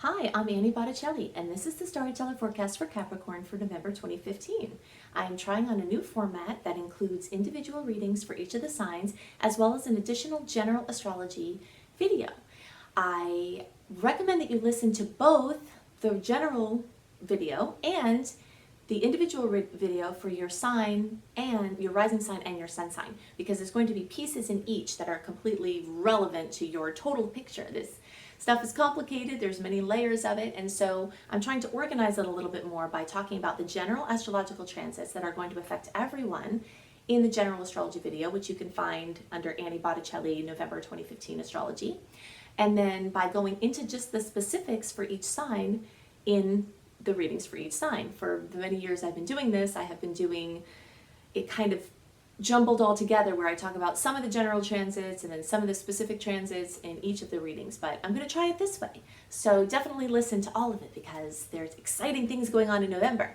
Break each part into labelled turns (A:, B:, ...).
A: Hi, I'm Annie Botticelli, and this is the Storyteller Forecast for Capricorn for November 2015. I am trying on a new format that includes individual readings for each of the signs, as well as an additional general astrology video. I recommend that you listen to both the general video and the individual video for your sign and your rising sign and your sun sign, because there's going to be pieces in each that are completely relevant to your total picture. This stuff is complicated, there's many layers of it, and so I'm trying to organize it a little bit more by talking about the general astrological transits that are going to affect everyone in the general astrology video, which you can find under Annie Botticelli November 2015 astrology, and then by going into just the specifics for each sign in the readings for each sign. For the many years I've been doing this, I have been doing it kind of jumbled all together, where I talk about some of the general transits and then some of the specific transits in each of the readings, but I'm going to try it this way. So definitely listen to all of it because there's exciting things going on in November.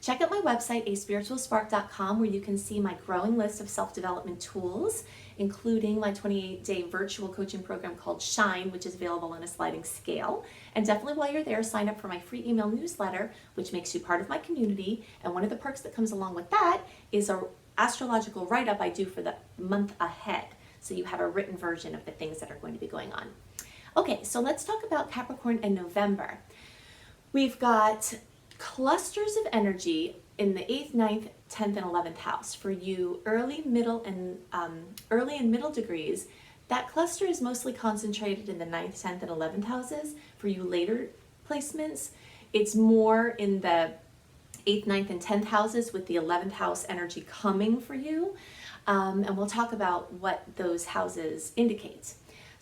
A: Check out my website, aspiritualspark.com, where you can see my growing list of self-development tools, including my 28-day virtual coaching program called Shine, which is available on a sliding scale. And definitely while you're there, sign up for my free email newsletter, which makes you part of my community. And one of the perks that comes along with that is a astrological write-up I do for the month ahead. So you have a written version of the things that are going to be going on. Okay, so let's talk about Capricorn in November. We've got clusters of energy in the 8th, 9th, 10th, and 11th house. For you early and middle degrees, that cluster is mostly concentrated in the 9th, 10th, and 11th houses. For you later placements, it's more in the 8th, 9th, and 10th houses, with the 11th house energy coming for you. And we'll talk about what those houses indicate.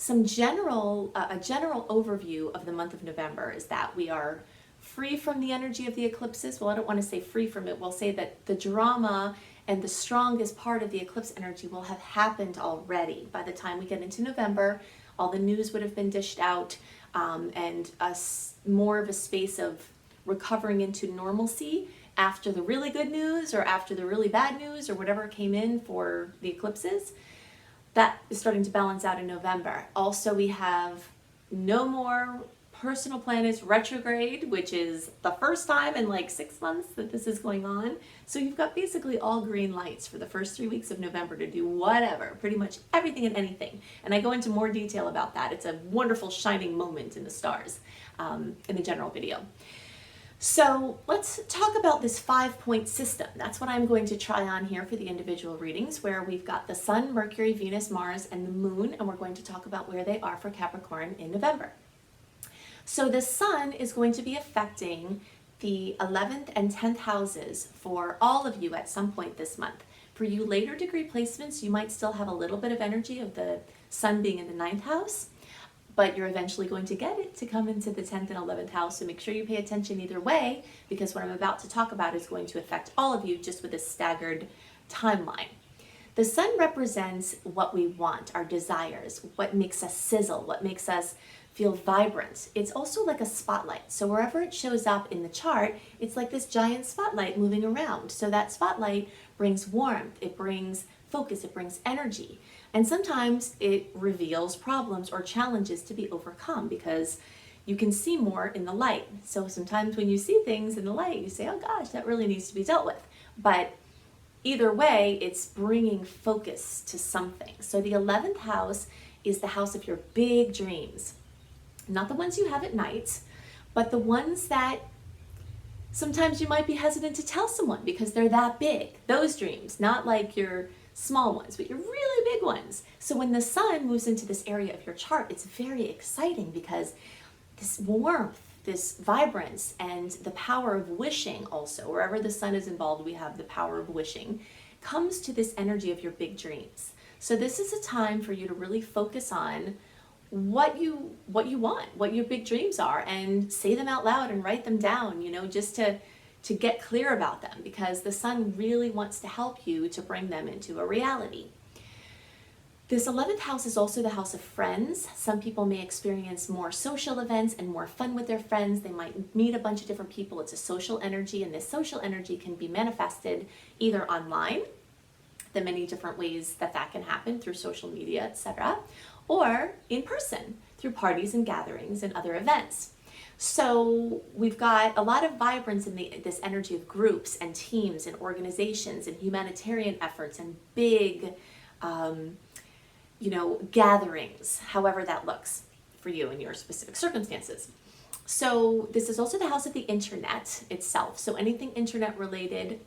A: A general overview of the month of November is that we are free from the energy of the eclipses. Well, I don't want to say free from it. We'll say that the drama and the strongest part of the eclipse energy will have happened already. By the time we get into November, all the news would have been dished out, and more of a space of recovering into normalcy after the really good news or after the really bad news or whatever came in for the eclipses. That is starting to balance out in November. Also, we have no more personal planets retrograde, which is the first time in like 6 months that this is going on. So you've got basically all green lights for the first 3 weeks of November to do whatever, pretty much everything and anything. And I go into more detail about that. It's a wonderful shining moment in the stars in the general video. So let's talk about this 5-point system. That's what I'm going to try on here for the individual readings, where we've got the Sun, Mercury, Venus, Mars, and the Moon, and we're going to talk about where they are for Capricorn in November. So the Sun is going to be affecting the 11th and 10th houses for all of you at some point this month. For you later degree placements, you might still have a little bit of energy of the Sun being in the 9th house, but you're eventually going to get it to come into the 10th and 11th house, so make sure you pay attention either way, because what I'm about to talk about is going to affect all of you just with a staggered timeline. The Sun represents what we want, our desires, what makes us sizzle, what makes us feel vibrant. It's also like a spotlight. So wherever it shows up in the chart, it's like this giant spotlight moving around. So that spotlight brings warmth, it brings focus, it brings energy. And sometimes it reveals problems or challenges to be overcome because you can see more in the light. So sometimes when you see things in the light, you say, oh gosh, that really needs to be dealt with. But either way, it's bringing focus to something. So the 11th house is the house of your big dreams. Not the ones you have at night, but the ones that sometimes you might be hesitant to tell someone because they're that big. Those dreams, not like your small ones, but your really big ones. So when the Sun moves into this area of your chart, it's very exciting because this warmth, this vibrance, and the power of wishing also, wherever the Sun is involved, we have the power of wishing, comes to this energy of your big dreams. So this is a time for you to really focus on what you want, what your big dreams are, and say them out loud and write them down, just to get clear about them, because the Sun really wants to help you to bring them into a reality. This 11th house is also the house of friends. Some people may experience more social events and more fun with their friends. They might meet a bunch of different people. It's a social energy, and this social energy can be manifested either online, the many different ways that can happen through social media, etc., or in person through parties and gatherings and other events. So we've got a lot of vibrance in this energy of groups and teams and organizations and humanitarian efforts and big, gatherings, however that looks for you in your specific circumstances. So this is also the house of the internet itself. So anything internet related,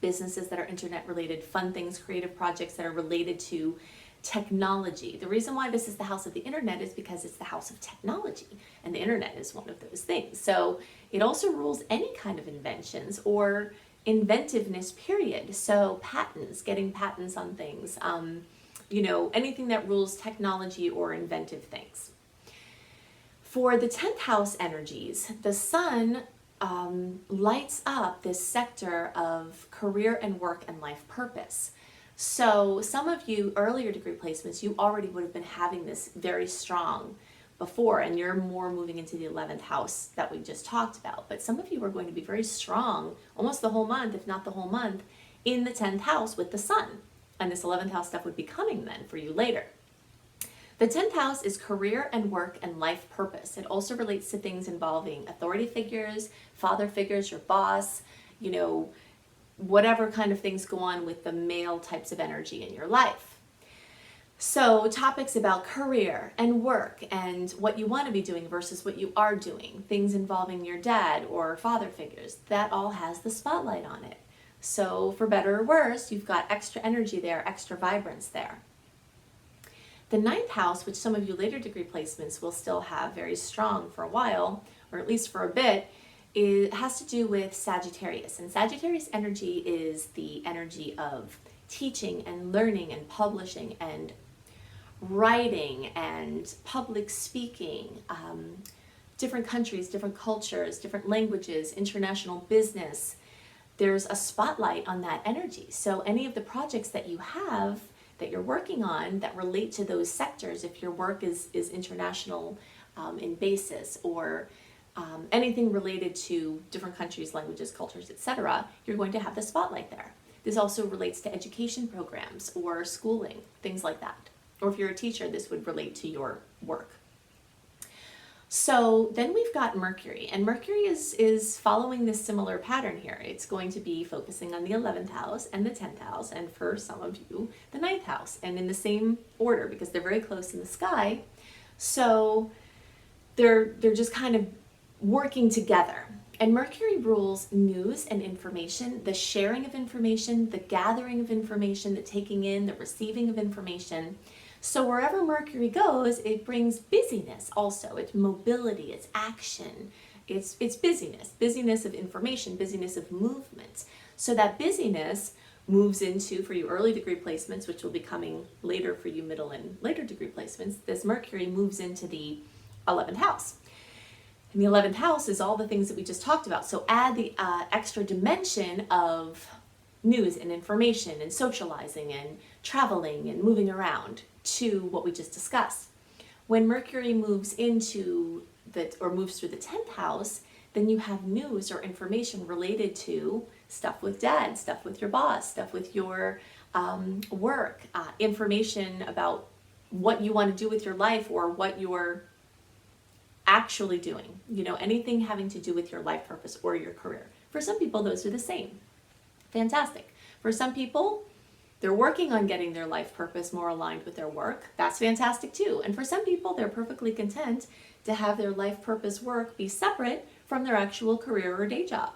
A: businesses that are internet related, fun things, creative projects that are related to technology. The reason why this is the house of the internet is because it's the house of technology, and the internet is one of those things. So it also rules any kind of inventions or inventiveness, period. So patents, getting patents on things, anything that rules technology or inventive things. For the 10th house energies, the sun lights up this sector of career and work and life purpose. So some of you, earlier degree placements, you already would have been having this very strong before, and you're more moving into the 11th house that we just talked about. But some of you are going to be very strong almost the whole month, if not the whole month, in the 10th house with the sun. And this 11th house stuff would be coming then for you later. The 10th house is career and work and life purpose. It also relates to things involving authority figures, father figures, your boss, whatever kind of things go on with the male types of energy in your life. So topics about career and work and what you want to be doing versus what you are doing, things involving your dad or father figures, that all has the spotlight on it. So for better or worse, you've got extra energy there, extra vibrance there. The 9th house, which some of you later degree placements will still have very strong for a while, or at least for a bit, it has to do with Sagittarius. And Sagittarius energy is the energy of teaching and learning and publishing and writing and public speaking, different countries, different cultures, different languages, international business. There's a spotlight on that energy. So any of the projects that you have that you're working on that relate to those sectors, if your work is international in basis, or anything related to different countries, languages, cultures, etc., you're going to have the spotlight there. This also relates to education programs or schooling, things like that. Or if you're a teacher, this would relate to your work. So then we've got Mercury, and Mercury is following this similar pattern here. It's going to be focusing on the 11th house and the 10th house, and for some of you, the 9th house, and in the same order because they're very close in the sky. So they're just kind of working together. And Mercury rules news and information, the sharing of information, the gathering of information, the taking in, the receiving of information. So wherever Mercury goes, it brings busyness also. It's mobility, it's action, it's busyness of information, busyness of movement. So that busyness moves into, for you early degree placements, which will be coming later for you middle and later degree placements, this Mercury moves into the 11th house. And the 11th house is all the things that we just talked about. So add the extra dimension of news and information and socializing and traveling and moving around to what we just discussed. When Mercury moves into moves through the 10th house, then you have news or information related to stuff with dad, stuff with your boss, stuff with your work, information about what you want to do with your life or what you're actually doing, anything having to do with your life purpose or your career. For some people, those are the same. Fantastic. For some people, they're working on getting their life purpose more aligned with their work. That's fantastic too. And for some people, they're perfectly content to have their life purpose work be separate from their actual career or day job.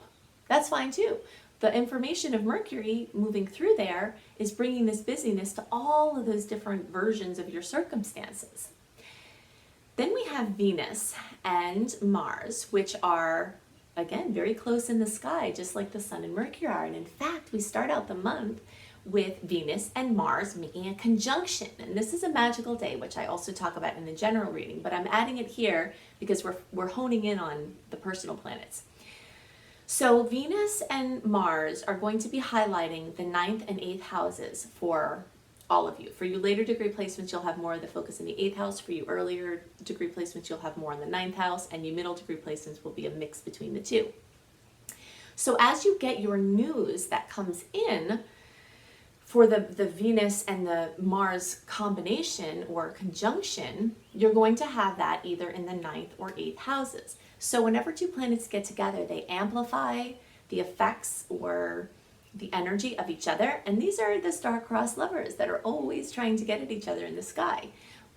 A: That's fine too. The information of Mercury moving through there is bringing this busyness to all of those different versions of your circumstances. Then we have Venus and Mars, which are, again, very close in the sky, just like the Sun and Mercury are. And in fact, we start out the month with Venus and Mars making a conjunction. And this is a magical day, which I also talk about in the general reading, but I'm adding it here because we're honing in on the personal planets. So Venus and Mars are going to be highlighting the 9th and 8th houses for all of you. For you later degree placements, you'll have more of the focus in the 8th house. For you earlier degree placements, you'll have more in the 9th house, and you middle degree placements will be a mix between the two. So as you get your news that comes in for the Venus and the Mars combination or conjunction, you're going to have that either in the 9th or 8th houses. So whenever two planets get together, they amplify the effects or the energy of each other. And these are the star-crossed lovers that are always trying to get at each other in the sky.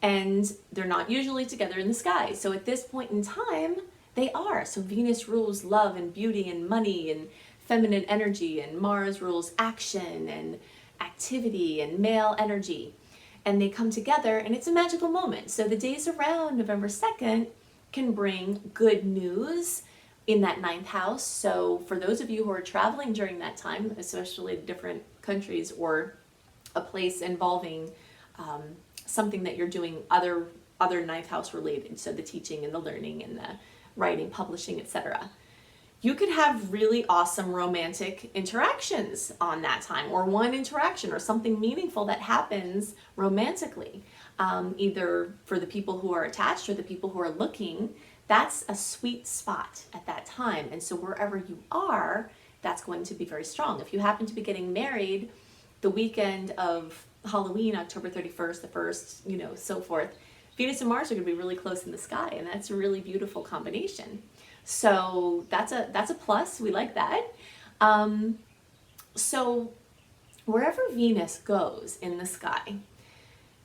A: And they're not usually together in the sky. So at this point in time, they are. So Venus rules love and beauty and money and feminine energy, and Mars rules action and activity and male energy. And they come together, and it's a magical moment. So the days around November 2nd can bring good news in that ninth house. So for those of you who are traveling during that time, especially to different countries or a place involving something that you're doing other ninth house related, so the teaching and the learning and the writing, publishing, etc., you could have really awesome romantic interactions on that time, or one interaction or something meaningful that happens romantically, either for the people who are attached or the people who are looking. That's a sweet spot at that time. And so wherever you are, that's going to be very strong. If you happen to be getting married the weekend of Halloween, October 31st, the 1st, so forth, Venus and Mars are going to be really close in the sky, and that's a really beautiful combination. So that's a plus. We like that. So wherever Venus goes in the sky,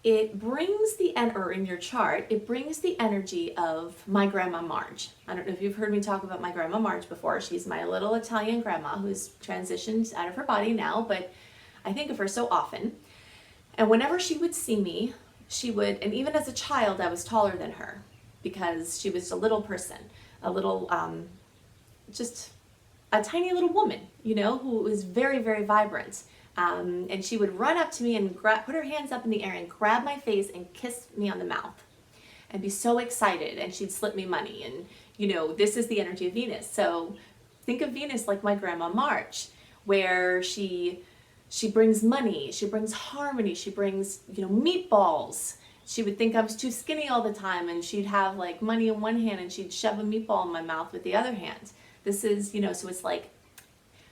A: it brings or in your chart, it brings the energy of my grandma Marge. I don't know if you've heard me talk about my grandma Marge before. She's my little Italian grandma who's transitioned out of her body now, but I think of her so often. And whenever she would see me, she would, and even as a child, I was taller than her because she was a little person, a little, just a tiny little woman, who was very, very vibrant. And she would run up to me and put her hands up in the air and grab my face and kiss me on the mouth and be so excited. And she'd slip me money. And, this is the energy of Venus. So think of Venus like my grandma Marge, where she brings money, she brings harmony, she brings, meatballs. She would think I was too skinny all the time, and she'd have like money in one hand and she'd shove a meatball in my mouth with the other hand. This is, so it's like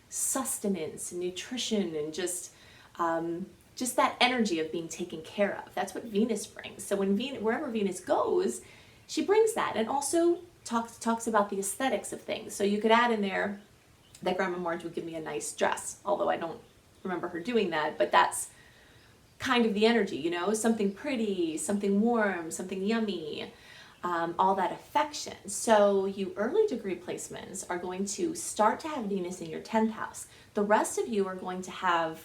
A: sustenance and nutrition and just that energy of being taken care of. That's what Venus brings. So wherever Venus goes, she brings that, and also talks about the aesthetics of things. So you could add in there that Grandma Marge would give me a nice dress, although I don't remember her doing that, but that's kind of the energy, something pretty, something warm, something yummy, all that affection. So you early degree placements are going to start to have Venus in your 10th house. The rest of you are going to have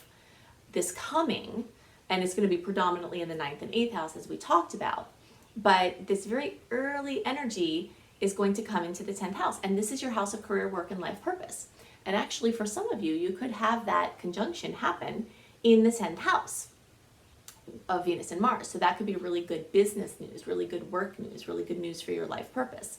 A: this coming, and it's going to be predominantly in the 9th and 8th house as we talked about. But this very early energy is going to come into the 10th house, and this is your house of career, work, and life purpose. And actually for some of you, you could have that conjunction happen in the 10th house of Venus and Mars. So that could be really good business news, really good work news, really good news for your life purpose.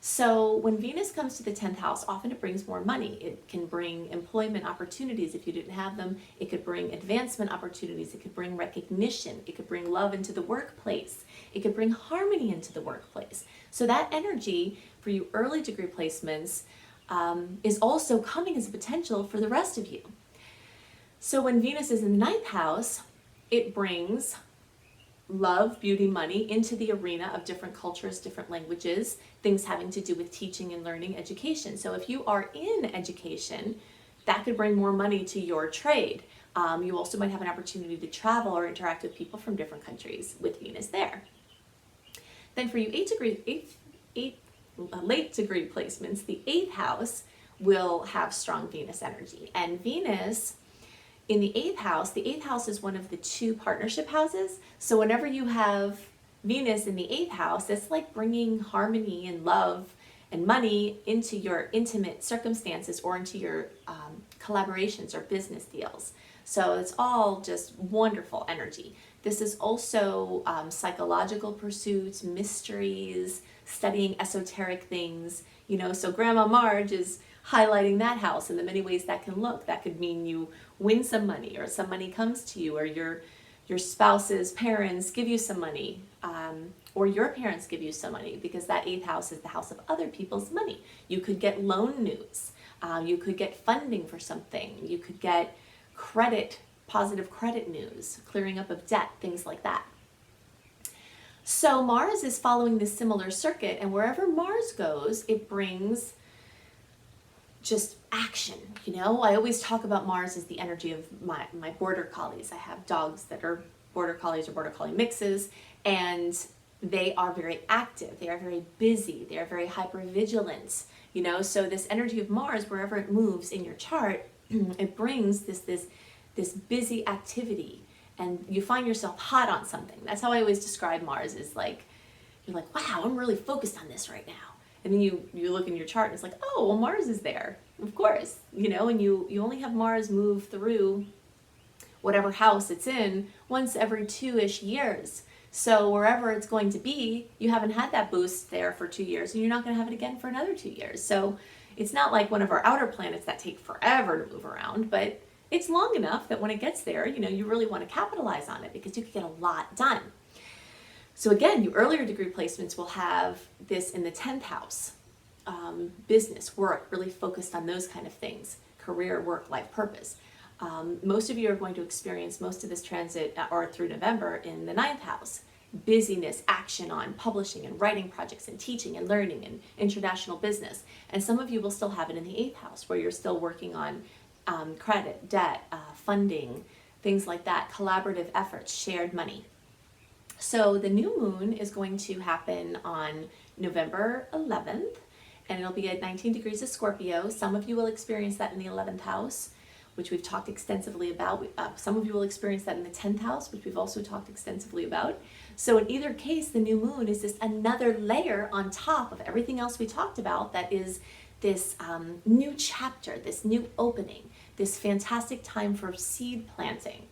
A: So when Venus comes to the 10th house, often it brings more money. It can bring employment opportunities if you didn't have them. It could bring advancement opportunities. It could bring recognition. It could bring love into the workplace. It could bring harmony into the workplace. So that energy for you early degree placements is also coming as a potential for the rest of you. So when Venus is in the 9th house, it brings love, beauty, money into the arena of different cultures, different languages, things having to do with teaching and learning, education. So if you are in education, that could bring more money to your trade. You also might have an opportunity to travel or interact with people from different countries with Venus there. Then for you late degree placements, the 8th house will have strong Venus energy. And Venus in the 8th house is one of the 2 partnership houses. So whenever you have Venus in the 8th house, it's like bringing harmony and love and money into your intimate circumstances or into your collaborations or business deals. So it's all just wonderful energy. This is also psychological pursuits, mysteries, studying esoteric things, so Grandma Marge is highlighting that house in the many ways that can look. That could mean you win some money, or some money comes to you, or your spouse's parents give you some money, or your parents give you some money, because that 8th house is the house of other people's money. You could get loan news. You could get funding for something. You could get positive credit news, clearing up of debt, things like that. So Mars is following this similar circuit, and wherever Mars goes, it brings just action. You know, I always talk about Mars as the energy of my border collies. I have dogs that are border collies or border collie mixes, and they are very active, they are very busy, they are very hypervigilant, you know. So this energy of Mars, wherever it moves in your chart, it brings this busy activity, and you find yourself hot on something. That's how I always describe Mars, is like, you're like, wow, I'm really focused on this right now. And then you look in your chart and it's like, oh, well, Mars is there, of course, you know. And you only have Mars move through whatever house it's in once every 2-ish years. So wherever it's going to be, you haven't had that boost there for 2 years, and you're not going to have it again for another 2 years. So it's not like one of our outer planets that take forever to move around, but it's long enough that when it gets there, you know, you really want to capitalize on it because you can get a lot done. So again, you earlier degree placements will have this in the 10th house. Business, work, really focused on those kind of things. Career, work, life, purpose. Most of you are going to experience most of this transit or through November in the 9th house. Busyness, action on publishing and writing projects and teaching and learning and international business. And some of you will still have it in the 8th house, where you're still working on credit, debt, funding, things like that, collaborative efforts, shared money. So the new moon is going to happen on November 11th, and it'll be at 19 degrees of Scorpio. Some of you will experience that in the 11th house, which we've talked extensively about. Some of you will experience that in the 10th house, which we've also talked extensively about. So in either case, the new moon is just another layer on top of everything else we talked about, that is this new chapter, this new opening, this fantastic time for seed planting.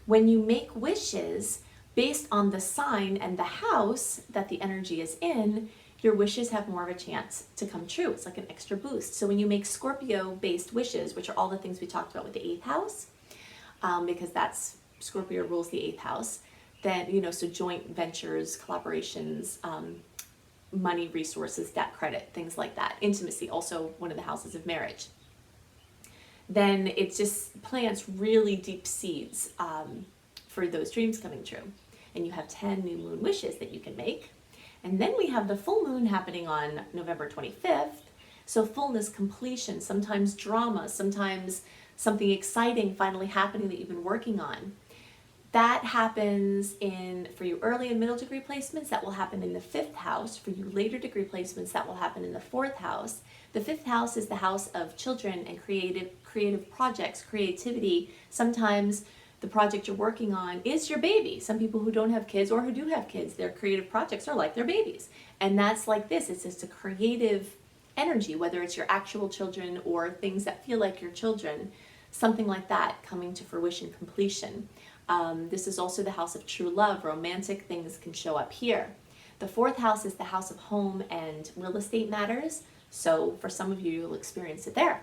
A: When you make wishes based on the sign and the house that the energy is in, your wishes have more of a chance to come true. It's like an extra boost. So when you make Scorpio-based wishes, which are all the things we talked about with the 8th house, because that's Scorpio rules the 8th house, then, you know, so joint ventures, collaborations, money, resources, debt, credit, things like that. Intimacy, also one of the houses of marriage. Then it just plants really deep seeds for those dreams coming true. And you have 10 new moon wishes that you can make. And then we have the full moon happening on November 25th. So fullness, completion, sometimes drama, sometimes something exciting finally happening that you've been working on. That happens for you early and middle degree placements, that will happen in the 5th house. For you later degree placements, that will happen in the 4th house. The 5th house is the house of children and creative projects, creativity. Sometimes the project you're working on is your baby. Some people who don't have kids or who do have kids, their creative projects are like their babies. And that's like this. It's just a creative energy, whether it's your actual children or things that feel like your children, something like that coming to fruition, completion. This is also the house of true love. Romantic things can show up here. The 4th house is the house of home and real estate matters. So for some of you, you'll experience it there.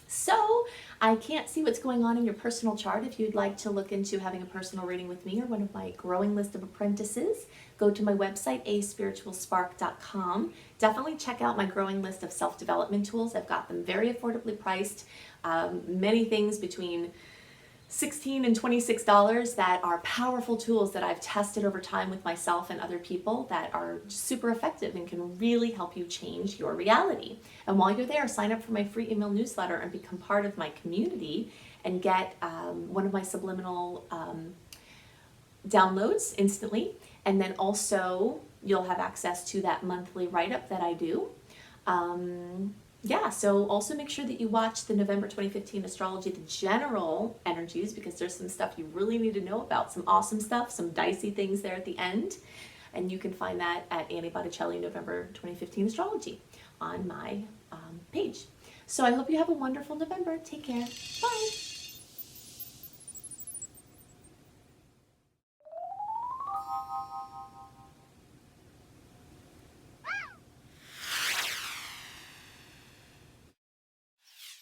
A: So I can't see what's going on in your personal chart. If you'd like to look into having a personal reading with me or one of my growing list of apprentices, go to my website, aspiritualspark.com. Definitely check out my growing list of self-development tools. I've got them very affordably priced. Many things between $16 and $26 that are powerful tools that I've tested over time with myself and other people that are super effective and can really help you change your reality. And while you're there, sign up for my free email newsletter and become part of my community and get one of my subliminal downloads instantly. And then also you'll have access to that monthly write-up that I do. Yeah, so also make sure that you watch the November 2015 Astrology, the general energies, because there's some stuff you really need to know about, some awesome stuff, some dicey things there at the end. And you can find that at Annie Botticelli November 2015 Astrology on my page. So I hope you have a wonderful November. Take care. Bye.